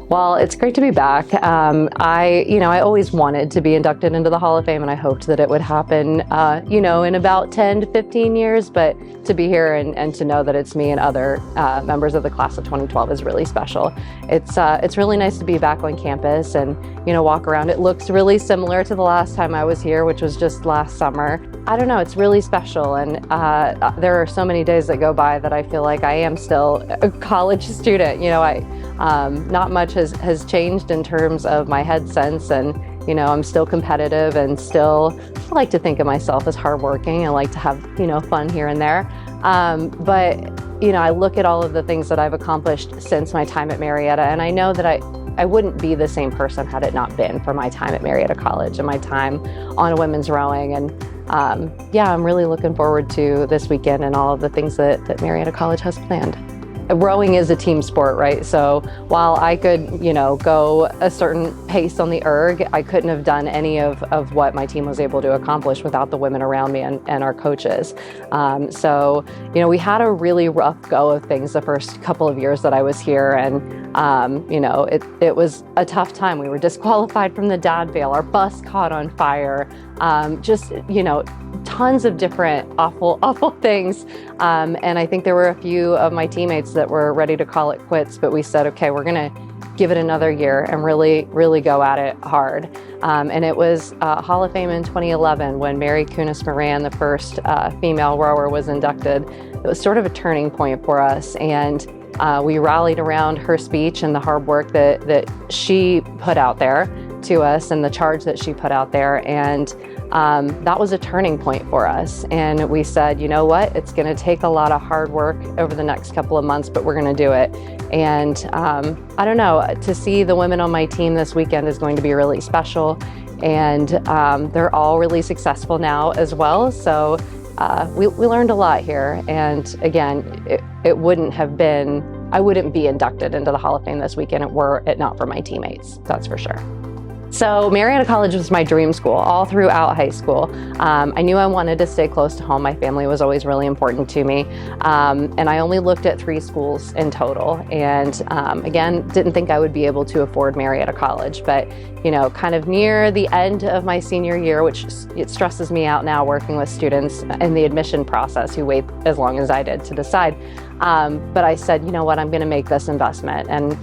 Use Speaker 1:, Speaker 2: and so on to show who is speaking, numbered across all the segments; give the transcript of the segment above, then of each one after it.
Speaker 1: Well, it's great to be back. I always wanted to be inducted into the Hall of Fame, and I hoped that it would happen, in about 10 to 15 years. But to be here and to know that it's me and other members of the class of 2012 is really special. It's really nice to be back on campus and, walk around. It looks really similar to the last time I was here, which was just last summer. I don't know, it's really special. And there are so many days that go by that I feel like I am still a college student. Not much has changed in terms of my head sense, and I'm still competitive and still like to think of myself as hardworking. I like to have fun here and there, but I look at all of the things that I've accomplished since my time at Marietta, and I know that I wouldn't be the same person had it not been for my time at Marietta College and my time on women's rowing. And I'm really looking forward to this weekend and all of the things that Marietta College has planned. Rowing is a team sport, right? So while I could, go a certain pace on the erg, I couldn't have done any of what my team was able to accomplish without the women around me and our coaches. We had a really rough go of things the first couple of years that I was here, and it was a tough time. We were disqualified from the dad veil. Our bus caught on fire. Tons of different awful things. And I think there were a few of my teammates that were ready to call it quits, but we said, okay, we're going to give it another year and really, really go at it hard. And it was Hall of Fame in 2011 when Mary Kunis Moran, the first female rower, was inducted. It was sort of a turning point for us. And we rallied around her speech and the hard work that she put out there to us and the charge that she put out there. And that was a turning point for us. And we said, you know what, it's going to take a lot of hard work over the next couple of months, but we're going to do it. And I don't know, to see the women on my team this weekend is going to be really special. And they're all really successful now as well. So we learned a lot here. And again, it wouldn't have been, I wouldn't be inducted into the Hall of Fame this weekend were it not for my teammates, that's for sure. So Marietta College was my dream school all throughout high school. I knew I wanted to stay close to home. My family was always really important to me. And I only looked at 3 schools in total. And again, didn't think I would be able to afford Marietta College. But, kind of near the end of my senior year, which it stresses me out now working with students in the admission process who wait as long as I did to decide. But I said, you know what, I'm going to make this investment. And,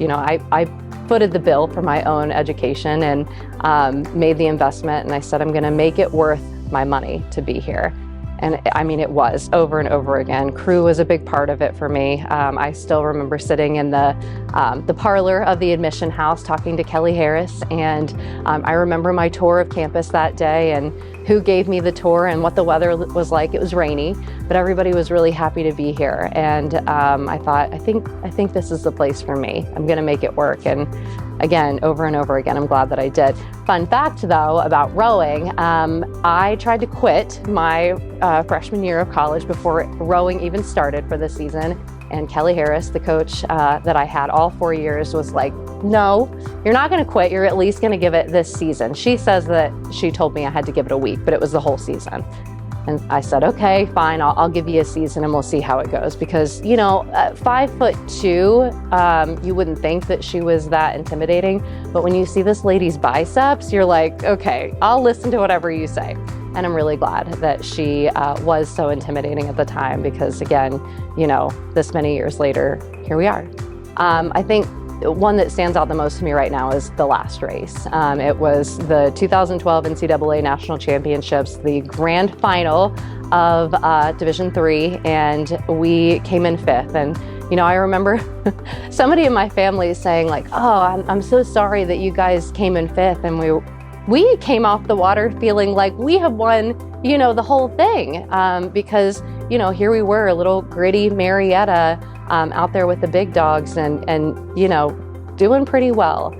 Speaker 1: I footed the bill for my own education and made the investment, and I said I'm going to make it worth my money to be here. And I mean, it was over and over again. Crew was a big part of it for me. I still remember sitting in the parlor of the admission house talking to Kelli Harris, and I remember my tour of campus that day and who gave me the tour and what the weather was like. It was rainy, but everybody was really happy to be here. And I thought, I think this is the place for me. I'm going to make it work. And again, over and over again, I'm glad that I did. Fun fact, though, about rowing, I tried to quit my freshman year of college before rowing even started for the season. And Kelli Harris, the coach that I had all 4 years, was like, no, you're not going to quit. You're at least going to give it this season. She says that she told me I had to give it a week, but it was the whole season. And I said, okay, fine, I'll give you a season and we'll see how it goes. Because, at 5'2", you wouldn't think that she was that intimidating. But when you see this lady's biceps, you're like, okay, I'll listen to whatever you say. And I'm really glad that she was so intimidating at the time because, again, this many years later, here we are. I think one that stands out the most to me right now is the last race. It was the 2012 NCAA National Championships, the grand final of Division III, and we came in 5th. And I remember somebody in my family saying like, oh, I'm so sorry that you guys came in 5th. And we came off the water feeling like we have won, the whole thing, because, here we were, a little gritty Marietta out there with the big dogs and doing pretty well.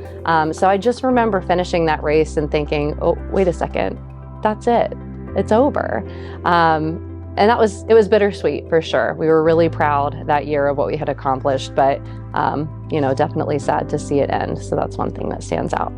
Speaker 1: So I just remember finishing that race and thinking, oh, wait a second, that's it. It's over. And it was bittersweet for sure. We were really proud that year of what we had accomplished, but, definitely sad to see it end. So that's one thing that stands out.